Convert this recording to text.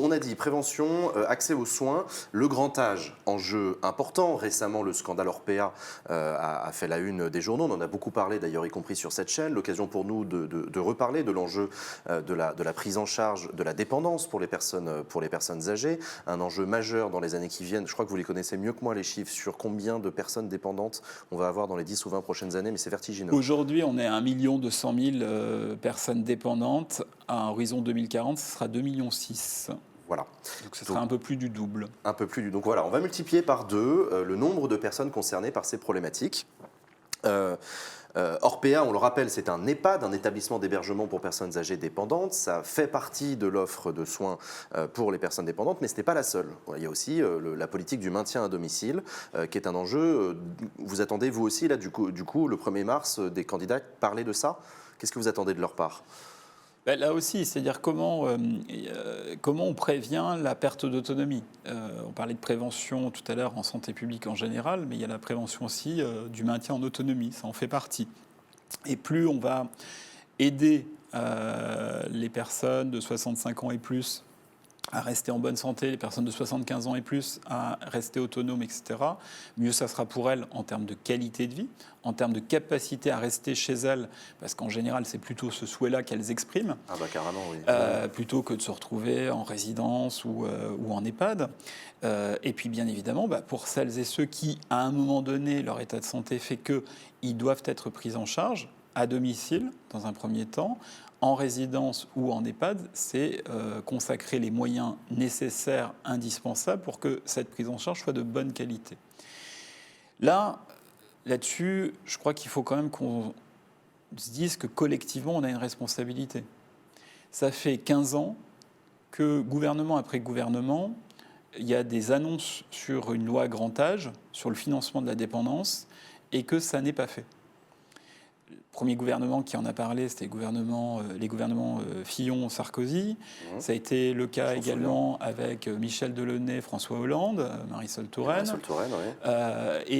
on a dit prévention, accès aux soins, le grand âge, enjeu important. Récemment, le scandale Orpea a fait la une des journaux. On en a beaucoup parlé d'ailleurs, y compris sur cette chaîne. L'occasion pour nous de reparler de l'enjeu de la prise en charge de la dépendance pour les personnes âgées. Un enjeu majeur dans les années qui viennent. Je crois que vous les connaissez mieux que moi, les chiffres, sur combien de personnes dépendantes on va avoir dans les 10 ou 20 prochaines années, mais c'est vertigineux. Aujourd'hui, on est à 1 200 000 personnes dépendantes. À horizon 2040, ce sera 2,6 millions. Voilà. Donc ce sera un peu plus du double. Un peu plus du. Donc voilà, on va multiplier par 2 le nombre de personnes concernées par ces problématiques. Orpea, on le rappelle, c'est un EHPAD, un établissement d'hébergement pour personnes âgées dépendantes. Ça fait partie de l'offre de soins pour les personnes dépendantes, mais ce n'est pas la seule. Il y a aussi la politique du maintien à domicile, qui est un enjeu. Vous attendez, vous aussi, là, du coup, le 1er mars, des candidats parler de ça? Qu'est-ce que vous attendez de leur part? Là aussi, c'est-à-dire comment on prévient la perte d'autonomie. On parlait de prévention tout à l'heure en santé publique en général, mais il y a la prévention aussi du maintien en autonomie, ça en fait partie. Et plus on va aider les personnes de 65 ans et plus à rester en bonne santé, les personnes de 75 ans et plus à rester autonomes, etc., mieux ça sera pour elles en termes de qualité de vie, en termes de capacité à rester chez elles, parce qu'en général, c'est plutôt ce souhait-là qu'elles expriment, Ah bah carrément, oui. plutôt que de se retrouver en résidence ou en EHPAD. Et puis, bien évidemment, pour celles et ceux qui, à un moment donné, leur état de santé fait qu'ils doivent être pris en charge à domicile, dans un premier temps, en résidence ou en EHPAD, c'est consacrer les moyens nécessaires, indispensables pour que cette prise en charge soit de bonne qualité. Là-dessus, je crois qu'il faut quand même qu'on se dise que collectivement, on a une responsabilité. Ça fait 15 ans que gouvernement après gouvernement, il y a des annonces sur une loi grand âge, sur le financement de la dépendance, et que ça n'est pas fait. Le premier gouvernement qui en a parlé, c'était les gouvernements Fillon-Sarkozy. Ça a été le cas également avec Michel Delaunay, François Hollande, Marisol Touraine. Marisol Touraine, oui. Et